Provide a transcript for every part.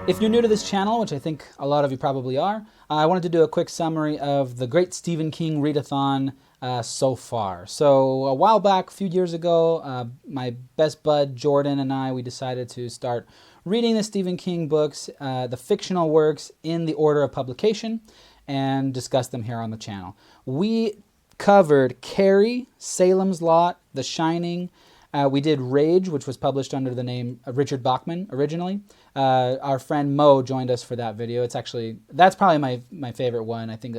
If you're new to this channel, which I think a lot of you probably are, I wanted to do a quick summary of the great Stephen King read-a-thon so far. So a while back, a few years ago, my best bud Jordan and I, we decided to start reading the Stephen King books, the fictional works, in the order of publication, and discuss them here on the channel. We covered Carrie, Salem's Lot, The Shining. We did Rage, which was published under the name Richard Bachman originally. Our friend Mo joined us for that video. That's probably my favorite one. I think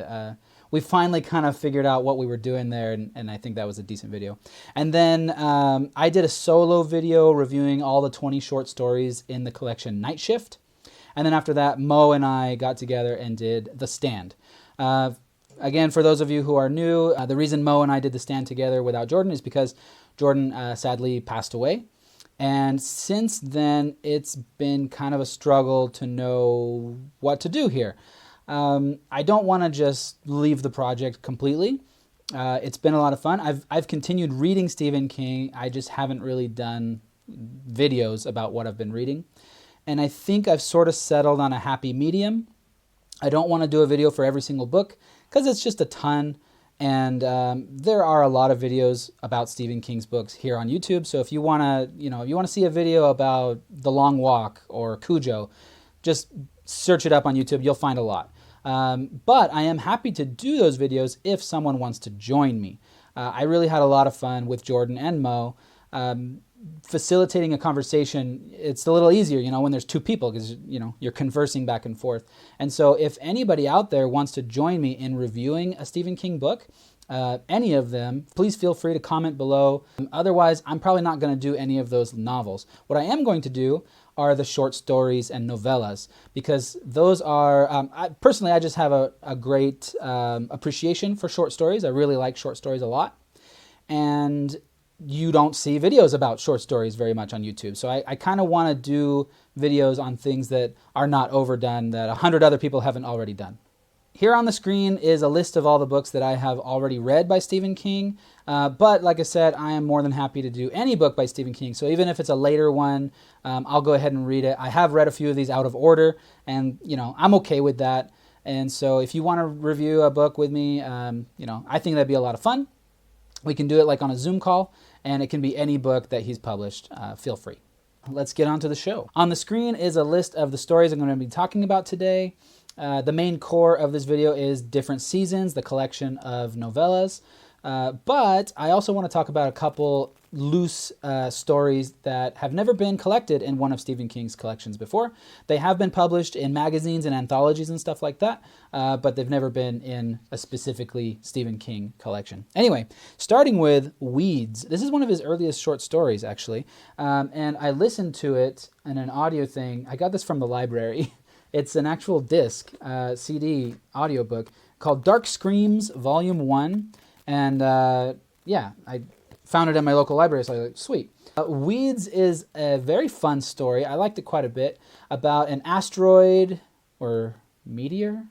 we finally kind of figured out what we were doing there, and I think that was a decent video. And then I did a solo video reviewing all the 20 short stories in the collection Night Shift. And then after that, Mo and I got together and did The Stand. Again, for those of you who are new, the reason Mo and I did The Stand together without Jordan is because Jordan sadly passed away. And since then, it's been kind of a struggle to know what to do here. I don't want to just leave the project completely. It's been a lot of fun. I've continued reading Stephen King. I just haven't really done videos about what I've been reading. And I think I've sort of settled on a happy medium. I don't want to do a video for every single book because it's just a ton. And there are a lot of videos about Stephen King's books here on YouTube. So if you want to, see a video about The Long Walk or Cujo, just search it up on YouTube. You'll find a lot. But I am happy to do those videos if someone wants to join me. I really had a lot of fun with Jordan and Mo. Facilitating a conversation, it's a little easier, when there's two people because, you're conversing back and forth. And so if anybody out there wants to join me in reviewing a Stephen King book, any of them, please feel free to comment below. Otherwise, I'm probably not going to do any of those novels. What I am going to do are the short stories and novellas, because those are, personally, I just have a great appreciation for short stories. I really like short stories a lot. And you don't see videos about short stories very much on YouTube. So I kind of want to do videos on things that are not overdone, that 100 other people haven't already done. Here on the screen is a list of all the books that I have already read by Stephen King. But like I said, I am more than happy to do any book by Stephen King. So even if it's a later one, I'll go ahead and read it. I have read a few of these out of order, and I'm okay with that. And so if you want to review a book with me, I think that'd be a lot of fun. We can do it like on a Zoom call, and it can be any book that he's published. Feel free. Let's get on to the show. On the screen is a list of the stories I'm going to be talking about today. The main core of this video is Different Seasons, the collection of novellas. But I also want to talk about a couple loose stories that have never been collected in one of Stephen King's collections before. They have been published in magazines and anthologies and stuff like that, but they've never been in a specifically Stephen King collection. Anyway, starting with Weeds. This is one of his earliest short stories, actually, and I listened to it in an audio thing. I got this from the library. It's an actual disc, CD audiobook called Dark Screams Volume 1, and yeah, I found it at my local library, so I was like, sweet. Weeds is a very fun story. I liked it quite a bit, about an asteroid or meteor?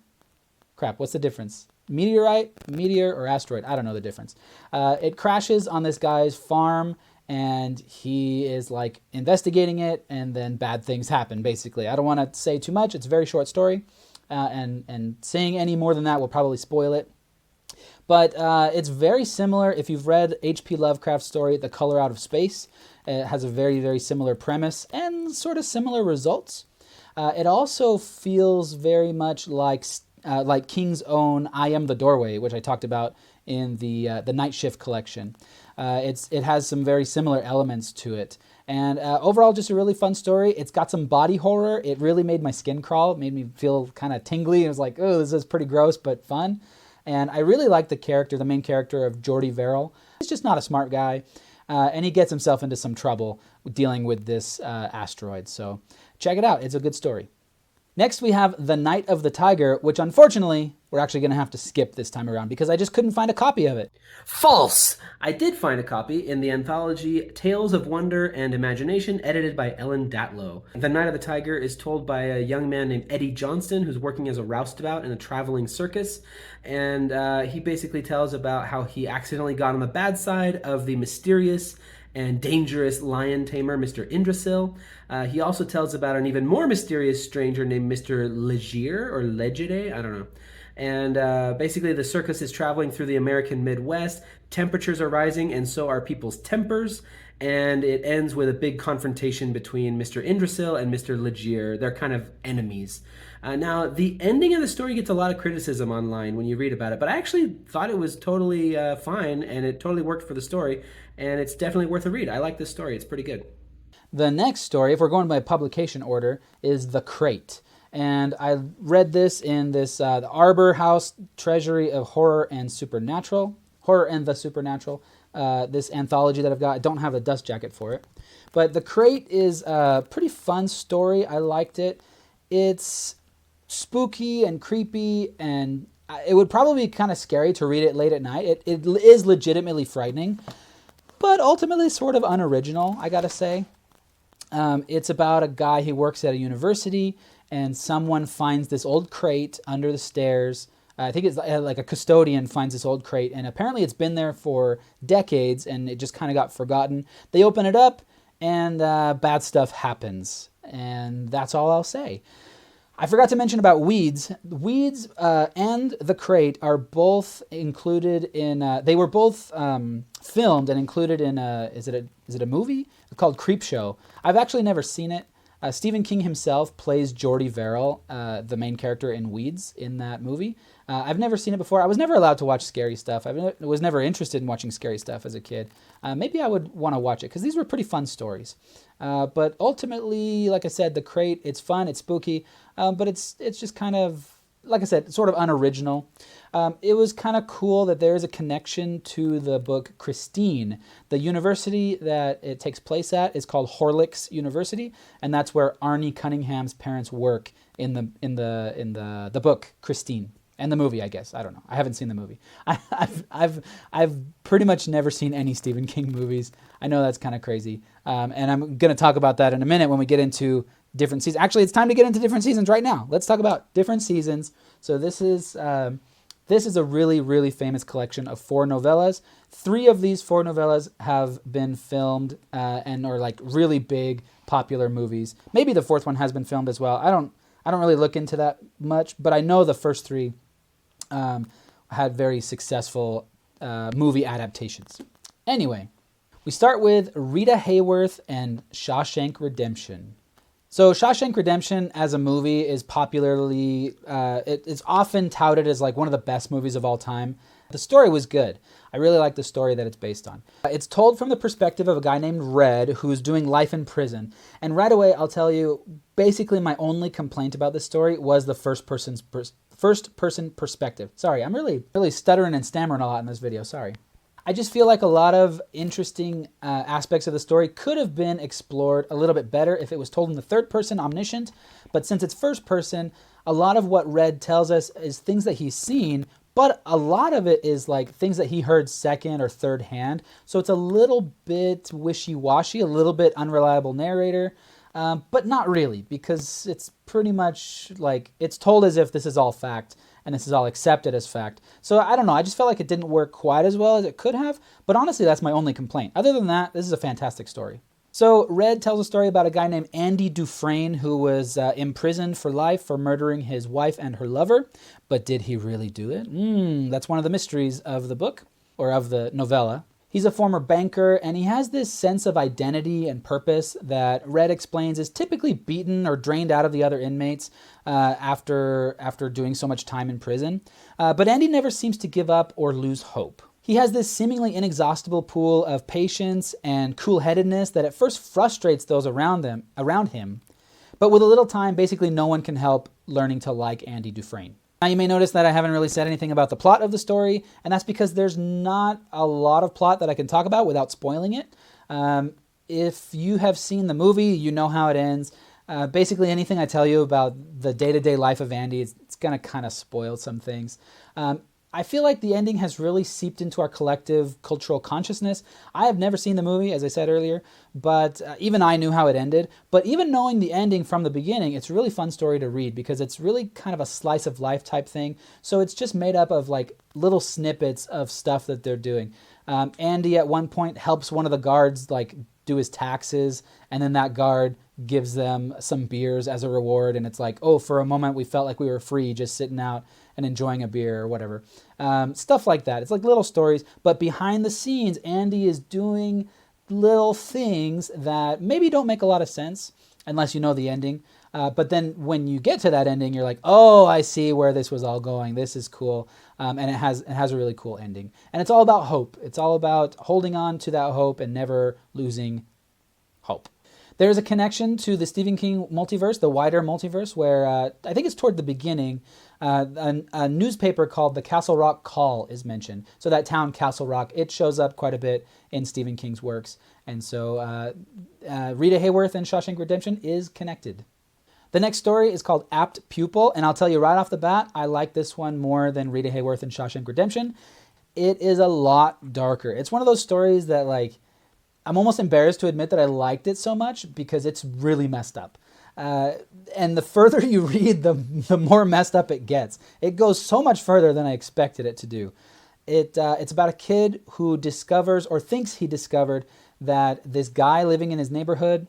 Crap, what's the difference? Meteorite, meteor, or asteroid? I don't know the difference. It crashes on this guy's farm, and he is like investigating it, and then bad things happen, basically. I don't want to say too much. It's a very short story, and saying any more than that will probably spoil it. But it's very similar. If you've read H.P. Lovecraft's story, The Color Out of Space, it has a very, very similar premise and sort of similar results. It also feels very much like King's own I Am the Doorway, which I talked about in the Night Shift collection. It has some very similar elements to it. And overall, just a really fun story. It's got some body horror. It really made my skin crawl. It made me feel kind of tingly. It was like, oh, this is pretty gross, but fun. And I really like the main character of Jordy Verrill. He's just not a smart guy, and he gets himself into some trouble dealing with this asteroid. So check it out. It's a good story. Next, we have The Night of the Tiger, which unfortunately, we're actually going to have to skip this time around because I just couldn't find a copy of it. False! I did find a copy in the anthology Tales of Wonder and Imagination, edited by Ellen Datlow. The Night of the Tiger is told by a young man named Eddie Johnston, who's working as a roustabout in a traveling circus, and he basically tells about how he accidentally got on the bad side of the mysterious and dangerous lion tamer, Mr. Indrasil. He also tells about an even more mysterious stranger named Mr. Legier or Legere, I don't know. And basically, the circus is traveling through the American Midwest. Temperatures are rising, and so are people's tempers. And it ends with a big confrontation between Mr. Indrasil and Mr. Legier. They're kind of enemies. Now, the ending of the story gets a lot of criticism online when you read about it, but I actually thought it was totally fine, and it totally worked for the story, and it's definitely worth a read. I like this story. It's pretty good. The next story, if we're going by publication order, is The Crate. And I read this in this the Arbor House Treasury of Horror and Supernatural, Horror and the Supernatural, this anthology that I've got. I don't have a dust jacket for it. But The Crate is a pretty fun story. I liked it. It's spooky and creepy, and it would probably be kind of scary to read it late at night. It is legitimately frightening, but ultimately sort of unoriginal, I gotta say. It's about a guy who works at a university, and someone finds this old crate under the stairs. I think it's like a custodian finds this old crate, and apparently it's been there for decades, and it just kind of got forgotten. They open it up, and bad stuff happens, and that's all I'll say. I forgot to mention about Weeds. Weeds and The Crate are both included in. They were both filmed and included in. Is it a movie called Creepshow? I've actually never seen it. Stephen King himself plays Jordy Verrill, the main character in Weeds, in that movie. I've never seen it before. I was never allowed to watch scary stuff. Was never interested in watching scary stuff as a kid. Maybe I would want to watch it, because these were pretty fun stories. But ultimately, like I said, The Crate, it's fun, it's spooky, but it's just kind of, like I said, sort of unoriginal. It was kind of cool that there is a connection to the book Christine. The university that it takes place at is called Horlicks University, and that's where Arnie Cunningham's parents work in the book Christine. And the movie, I guess. I don't know. I haven't seen the movie. I've pretty much never seen any Stephen King movies. I know that's kind of crazy. And I'm going to talk about that in a minute when we get into different seasons. Actually, it's time to get into different seasons right now. Let's talk about different seasons. So this is a really, really famous collection of 4 novellas. 3 of these 4 novellas have been filmed and are like really big, popular movies. Maybe the 4th one has been filmed as well. I don't really look into that much, but I know the first 3 had very successful movie adaptations. Anyway, we start with Rita Hayworth and Shawshank Redemption. So Shawshank Redemption as a movie is popularly, it's often touted as like one of the best movies of all time. The story was good. I really like the story that it's based on. It's told from the perspective of a guy named Red who's doing life in prison. And right away, I'll tell you, basically my only complaint about this story was the first person perspective. Sorry, I'm really stuttering and stammering a lot in this video. Sorry. I just feel like a lot of interesting aspects of the story could have been explored a little bit better if it was told in the third person, omniscient. But since it's first person, a lot of what Red tells us is things that he's seen, but a lot of it is like things that he heard second or third hand. So it's a little bit wishy-washy, a little bit unreliable narrator, but not really, because it's pretty much like it's told as if this is all fact and this is all accepted as fact. So I don't know, I just felt like it didn't work quite as well as it could have, but honestly that's my only complaint. Other than that, this is a fantastic story. So Red tells a story about a guy named Andy Dufresne who was imprisoned for life for murdering his wife and her lover. But did he really do it? That's one of the mysteries of the book, or of the novella. He's a former banker, and he has this sense of identity and purpose that Red explains is typically beaten or drained out of the other inmates after doing so much time in prison. But Andy never seems to give up or lose hope. He has this seemingly inexhaustible pool of patience and cool-headedness that at first frustrates those around him. But with a little time, basically no one can help learning to like Andy Dufresne. Now you may notice that I haven't really said anything about the plot of the story, and that's because there's not a lot of plot that I can talk about without spoiling it. If you have seen the movie, you know how it ends. Basically anything I tell you about the day-to-day life of Andy, it's going to kind of spoil some things. I feel like the ending has really seeped into our collective cultural consciousness. I have never seen the movie, as I said earlier, but even I knew how it ended. But even knowing the ending from the beginning, it's a really fun story to read because it's really kind of a slice of life type thing. So it's just made up of like little snippets of stuff that they're doing. Andy at one point helps one of the guards like do his taxes, and then that guard gives them some beers as a reward, and it's like, oh, for a moment we felt like we were free just sitting out and enjoying a beer or whatever. Stuff like that. It's like little stories, but behind the scenes, Andy is doing little things that maybe don't make a lot of sense unless you know the ending. But then when you get to that ending, you're like, oh, I see where this was all going. This is cool. And it has a really cool ending. And it's all about hope. It's all about holding on to that hope and never losing hope. There's a connection to the Stephen King multiverse, the wider multiverse, where I think it's toward the beginning, a newspaper called the Castle Rock Call is mentioned. So that town, Castle Rock, it shows up quite a bit in Stephen King's works. And so Rita Hayworth and Shawshank Redemption is connected. The next story is called Apt Pupil, and I'll tell you right off the bat, I like this one more than Rita Hayworth and Shawshank Redemption. It is a lot darker. It's one of those stories that, like, I'm almost embarrassed to admit that I liked it so much because it's really messed up. And the further you read, the more messed up it gets. It goes so much further than I expected it to do. It's about a kid who discovers, or thinks he discovered, that this guy living in his neighborhood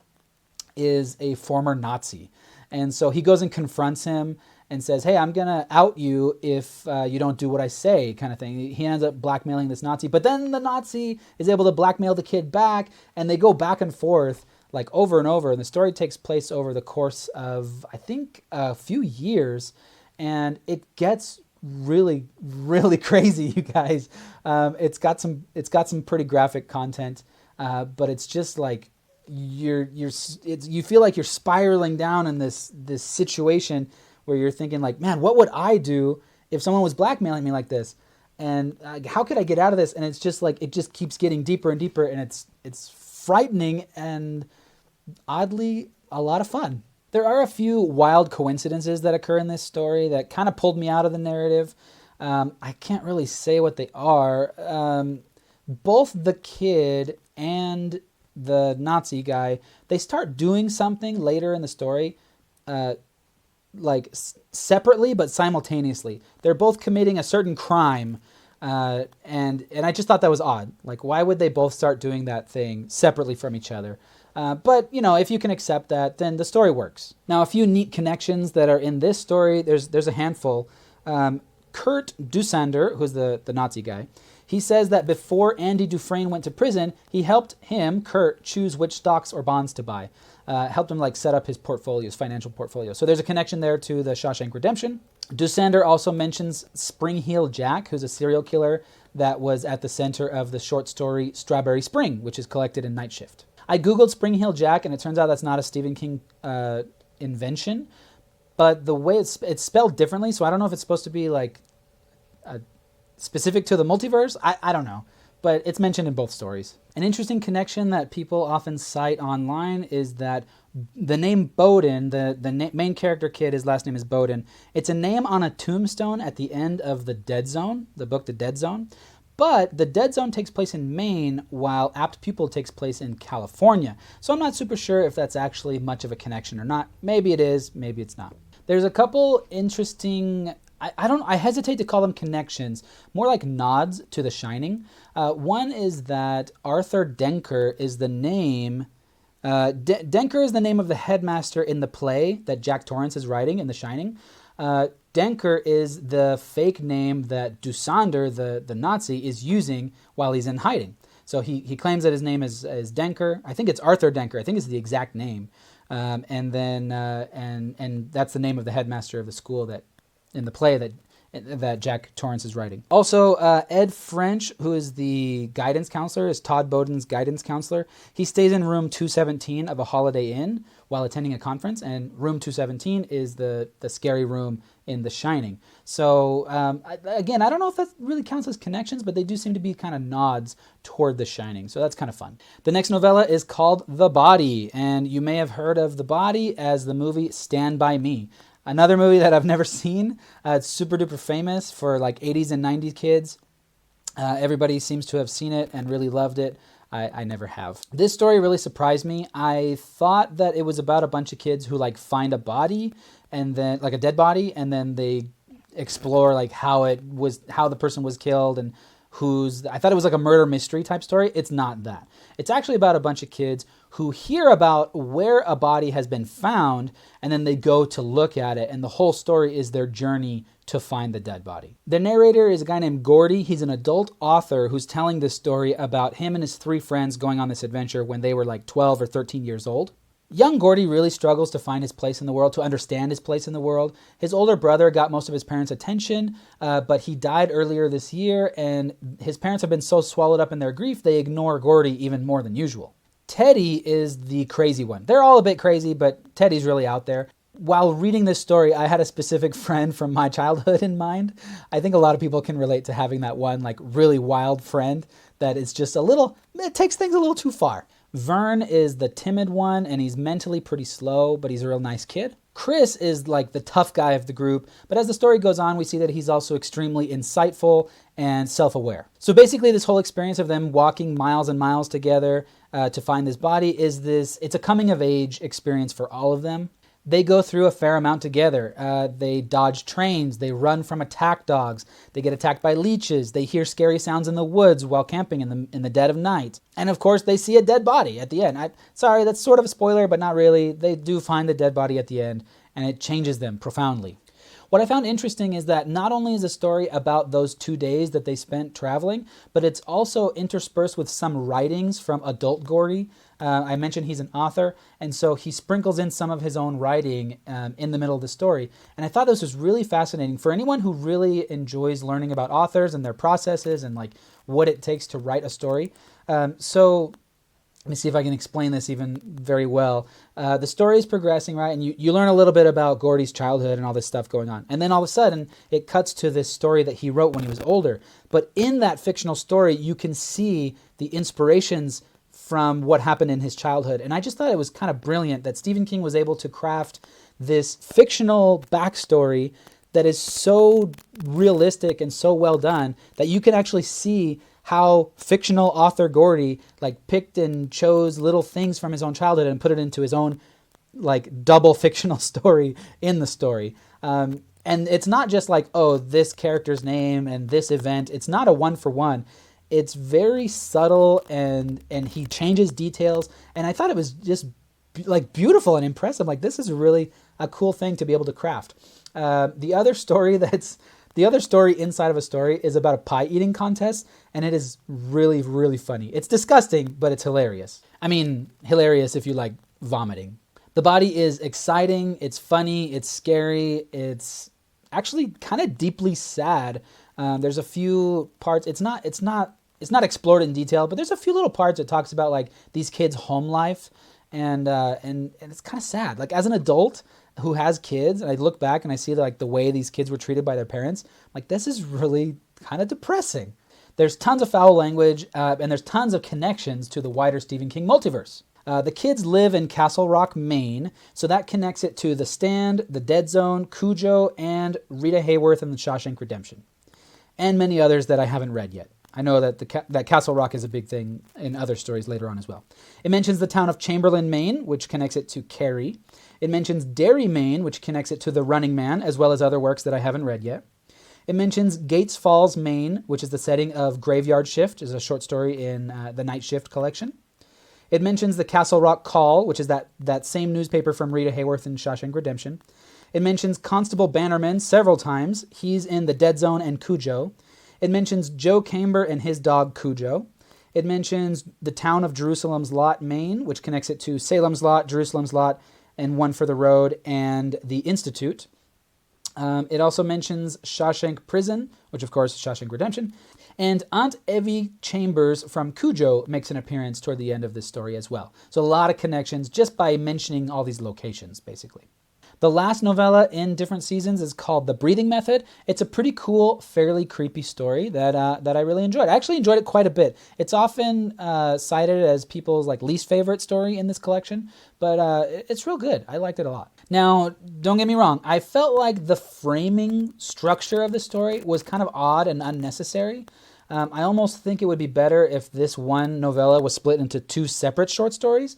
is a former Nazi. And so he goes and confronts him and says, hey, I'm going to out you if you don't do what I say, kind of thing. He ends up blackmailing this Nazi. But then the Nazi is able to blackmail the kid back, and they go back and forth like over and over. And the story takes place over the course of, I think, a few years. And it gets really, really crazy, you guys. It's got some pretty graphic content, but it's just like, you feel like you're spiraling down in this situation where you're thinking like, man, what would I do if someone was blackmailing me like this? And how could I get out of this? And it's just like, it just keeps getting deeper and deeper, and it's frightening and oddly a lot of fun. There are a few wild coincidences that occur in this story that kind of pulled me out of the narrative. I can't really say what they are. Both the kid and the Nazi guy, they start doing something later in the story, separately but simultaneously. They're both committing a certain crime, and I just thought that was odd. Like, why would they both start doing that thing separately from each other? But, you know, if you can accept that, then the story works. Now, a few neat connections that are in this story, there's a handful. Kurt Dusander, who's the Nazi guy, he says that before Andy Dufresne went to prison, he helped him, Kurt, choose which stocks or bonds to buy. Helped him like set up his portfolios, financial portfolio. So there's a connection there to the Shawshank Redemption. Dusander also mentions Spring Heel Jack, who's a serial killer that was at the center of the short story Strawberry Spring, which is collected in Night Shift. I googled Spring Heel Jack, and it turns out that's not a Stephen King invention, but the way it's spelled differently, so I don't know if it's supposed to be like specific to the multiverse. I don't know, but it's mentioned in both stories. An interesting connection that people often cite online is that the name Bowden, the main character kid, his last name is Bowden. It's a name on a tombstone at the end of The Dead Zone, the book The Dead Zone. But The Dead Zone takes place in Maine, while Apt Pupil takes place in California. So I'm not super sure if that's actually much of a connection or not. Maybe it is, maybe it's not. There's a couple interesting, I hesitate to call them connections, more like nods to The Shining. One is that Arthur Denker is the name, Denker is the name of the headmaster in the play that Jack Torrance is writing in The Shining. Denker is the fake name that Dusander, the Nazi, is using while he's in hiding. So he claims that his name is Denker. I think it's Arthur Denker. I think it's the exact name. And that's the name of the headmaster of the school that in the play that Jack Torrance is writing. Also, Ed French, who is the guidance counselor, is Todd Bowden's guidance counselor. He stays in room 217 of a Holiday Inn while attending a conference, and room 217 is the scary room in The Shining. So, again, I don't know if that really counts as connections, but they do seem to be kind of nods toward The Shining, so that's kind of fun. The next novella is called The Body, and you may have heard of The Body as the movie Stand By Me. Another movie that I've never seen. It's super duper famous for like 80s and 90s kids. Everybody seems to have seen it and really loved it. I never have. This story really surprised me. I thought that it was about a bunch of kids who like find a body and then like a dead body, and then they explore like how the person was killed and I thought it was like a murder mystery type story. It's not that. It's actually about a bunch of kids who hear about where a body has been found, and then they go to look at it, and the whole story is their journey to find the dead body. The narrator is a guy named Gordy. He's an adult author who's telling this story about him and his 3 friends going on this adventure when they were like 12 or 13 years old. Young Gordy really struggles to find his place in the world, to understand his place in the world. His older brother got most of his parents' attention, but he died earlier this year, and his parents have been so swallowed up in their grief, they ignore Gordy even more than usual. Teddy is the crazy one. They're all a bit crazy, but Teddy's really out there. While reading this story, I had a specific friend from my childhood in mind. I think a lot of people can relate to having that one like really wild friend that is just it takes things a little too far. Vern is the timid one, and he's mentally pretty slow, but he's a real nice kid. Chris is like the tough guy of the group, but as the story goes on, we see that he's also extremely insightful and self-aware. So basically this whole experience of them walking miles and miles together to find this body it's a coming-of-age experience for all of them. They go through a fair amount together. They dodge trains. They run from attack dogs. They get attacked by leeches. They hear scary sounds in the woods while camping in the dead of night. And of course, they see a dead body at the end. Sorry, that's sort of a spoiler, but not really. They do find the dead body at the end, and it changes them profoundly. What I found interesting is that not only is the story about those 2 days that they spent traveling, but it's also interspersed with some writings from adult Gordy. I mentioned he's an author, and so he sprinkles in some of his own writing in the middle of the story. And I thought this was really fascinating for anyone who really enjoys learning about authors and their processes and like what it takes to write a story. So let me see if I can explain this even very well. The story is progressing, right? And you learn a little bit about Gordy's childhood and all this stuff going on. And then all of a sudden, it cuts to this story that he wrote when he was older. But in that fictional story, you can see the inspirations from what happened in his childhood. And I just thought it was kind of brilliant that Stephen King was able to craft this fictional backstory that is so realistic and so well done that you can actually see how fictional author Gordy like picked and chose little things from his own childhood and put it into his own like double fictional story in the story. And it's not just like, oh, this character's name and this event. It's not a one-for-one. It's very subtle, and he changes details. And I thought it was just like beautiful and impressive. Like, this is really a cool thing to be able to craft. The other story inside of a story is about a pie eating contest, and it is really, really funny. It's disgusting, but it's hilarious. I mean, hilarious if you like vomiting. The body is exciting, it's funny, it's scary, it's actually kind of deeply sad. There's a few parts, it's not explored in detail, but there's a few little parts that talks about like these kids' home life, and it's kind of sad. Like, as an adult who has kids, and I look back and I see like the way these kids were treated by their parents, like, this is really kind of depressing. There's tons of foul language, and there's tons of connections to the wider Stephen King multiverse. The kids live in Castle Rock, Maine, so that connects it to The Stand, The Dead Zone, Cujo, and Rita Hayworth and the Shawshank Redemption, and many others that I haven't read yet. I know that that Castle Rock is a big thing in other stories later on as well. It mentions the town of Chamberlain, Maine, which connects it to Carrie. It mentions Derry, Maine, which connects it to The Running Man, as well as other works that I haven't read yet. It mentions Gates Falls, Maine, which is the setting of Graveyard Shift, is a short story in the Night Shift collection. It mentions the Castle Rock Call, which is that same newspaper from Rita Hayworth and Shawshank Redemption. It mentions Constable Bannerman several times. He's in The Dead Zone and Cujo. It mentions Joe Camber and his dog Cujo. It mentions the town of Jerusalem's Lot, Maine, which connects it to Salem's Lot, Jerusalem's Lot, and One for the Road, and the Institute. It also mentions Shawshank Prison, which of course is Shawshank Redemption. And Aunt Evie Chambers from Cujo makes an appearance toward the end of this story as well. So a lot of connections just by mentioning all these locations, basically. The last novella in different seasons is called The Breathing Method. It's a pretty cool, fairly creepy story that I really enjoyed. I actually enjoyed it quite a bit. It's often cited as people's like least favorite story in this collection, but it's real good. I liked it a lot. Now, don't get me wrong, I felt like the framing structure of the story was kind of odd and unnecessary. I almost think it would be better if this one novella was split into two separate short stories.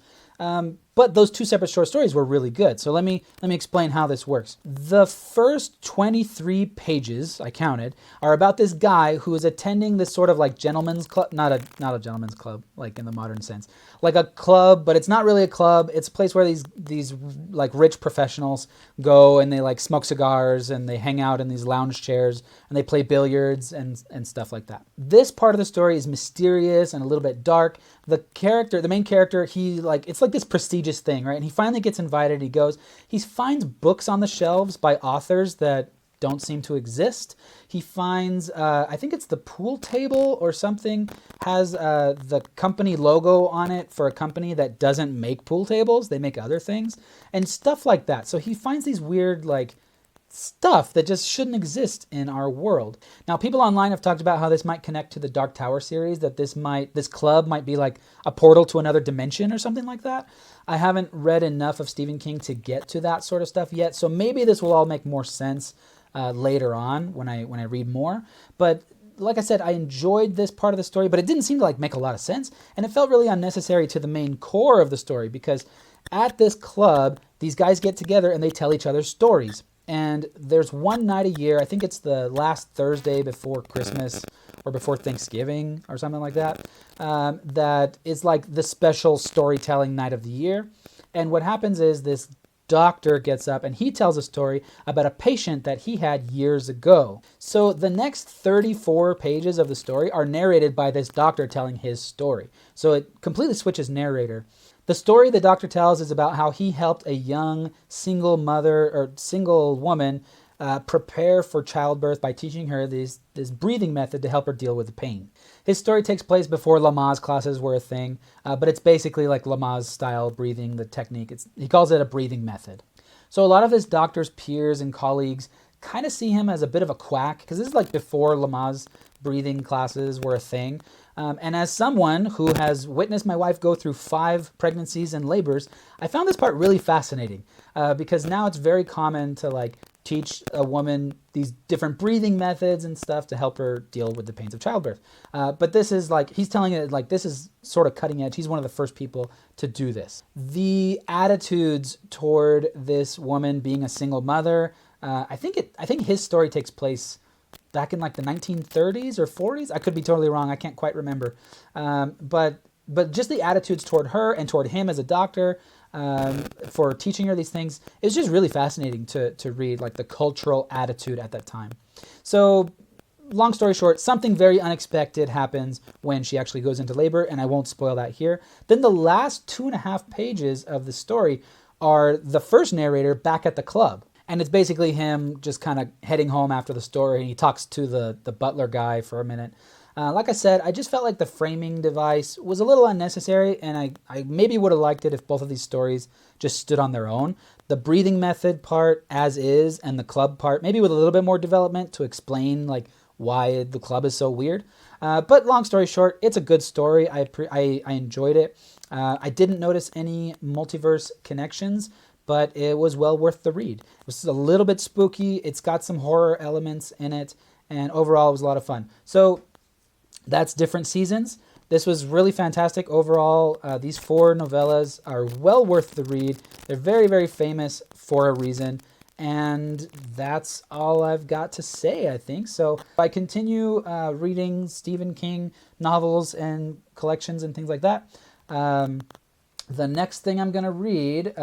But those two separate short stories were really good. So let me explain how this works. The first 23 pages, I counted, are about this guy who is attending this sort of like gentleman's club, not a gentleman's club like in the modern sense, like a club, but it's not really a club. It's a place where these like rich professionals go and they like smoke cigars and they hang out in these lounge chairs and they play billiards and stuff like that. This part of the story is mysterious and a little bit dark. The main character, it's like this prestigious thing, right? And he finally gets invited. He goes, he finds books on the shelves by authors that don't seem to exist. He finds, I think it's the pool table or something, has the company logo on it for a company that doesn't make pool tables. They make other things and stuff like that. So he finds these weird, like, stuff that just shouldn't exist in our world. Now, people online have talked about how this might connect to the Dark Tower series, that this club might be like a portal to another dimension or something like that. I haven't read enough of Stephen King to get to that sort of stuff yet, so maybe this will all make more sense later on when I read more. But like I said, I enjoyed this part of the story, but it didn't seem to like make a lot of sense, and it felt really unnecessary to the main core of the story, because at this club, these guys get together and they tell each other stories. And there's one night a year, I think it's the last Thursday before Christmas or before Thanksgiving or something like that, that is like the special storytelling night of the year. And what happens is this doctor gets up and he tells a story about a patient that he had years ago. So the next 34 pages of the story are narrated by this doctor telling his story. So it completely switches narrator. The story the doctor tells is about how he helped a young single mother or single woman prepare for childbirth by teaching her this breathing method to help her deal with the pain. His story takes place before Lamaze classes were a thing, but it's basically like Lamaze style breathing, the technique. He calls it a breathing method. So a lot of his doctor's peers and colleagues kind of see him as a bit of a quack, because this is like before Lamaze breathing classes were a thing. And as someone who has witnessed my wife go through 5 pregnancies and labors, I found this part really fascinating because now it's very common to like teach a woman these different breathing methods and stuff to help her deal with the pains of childbirth. But this is like, he's telling it like this is sort of cutting edge. He's one of the first people to do this. The attitudes toward this woman being a single mother, I think his story takes place back in like the 1930s or 40s. I could be totally wrong. I can't quite remember. But just the attitudes toward her and toward him as a doctor for teaching her these things is just really fascinating to read, like the cultural attitude at that time. So long story short, something very unexpected happens when she actually goes into labor, and I won't spoil that here. Then the last 2.5 pages of the story are the first narrator back at the club. And it's basically him just kind of heading home after the story, and he talks to the butler guy for a minute. Like I said, I just felt like the framing device was a little unnecessary, and I maybe would have liked it if both of these stories just stood on their own. The breathing method part as is, and the club part, maybe with a little bit more development to explain like why the club is so weird. But long story short, it's a good story. I enjoyed it. I didn't notice any multiverse connections, but it was well worth the read. It was a little bit spooky. It's got some horror elements in it, and overall it was a lot of fun. So that's Different Seasons. This was really fantastic overall. These 4 novellas are well worth the read. They're very, very famous for a reason. And that's all I've got to say, I think. So I continue reading Stephen King novels and collections and things like that. The next thing I'm going to read,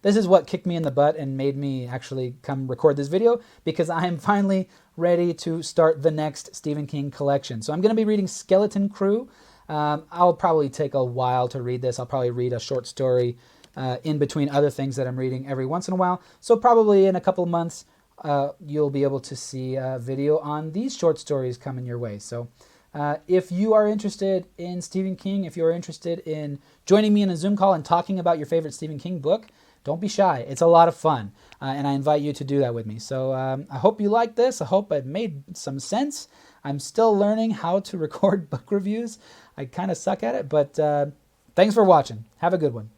this is what kicked me in the butt and made me actually come record this video, because I am finally ready to start the next Stephen King collection. So I'm going to be reading Skeleton Crew. I'll probably take a while to read this. I'll probably read a short story in between other things that I'm reading every once in a while. So probably in a couple of months, you'll be able to see a video on these short stories coming your way. So if you are interested in Stephen King, if you're interested in joining me in a Zoom call and talking about your favorite Stephen King book, don't be shy. It's a lot of fun, and I invite you to do that with me. So I hope you like this. I hope it made some sense. I'm still learning how to record book reviews. I kind of suck at it, but thanks for watching. Have a good one.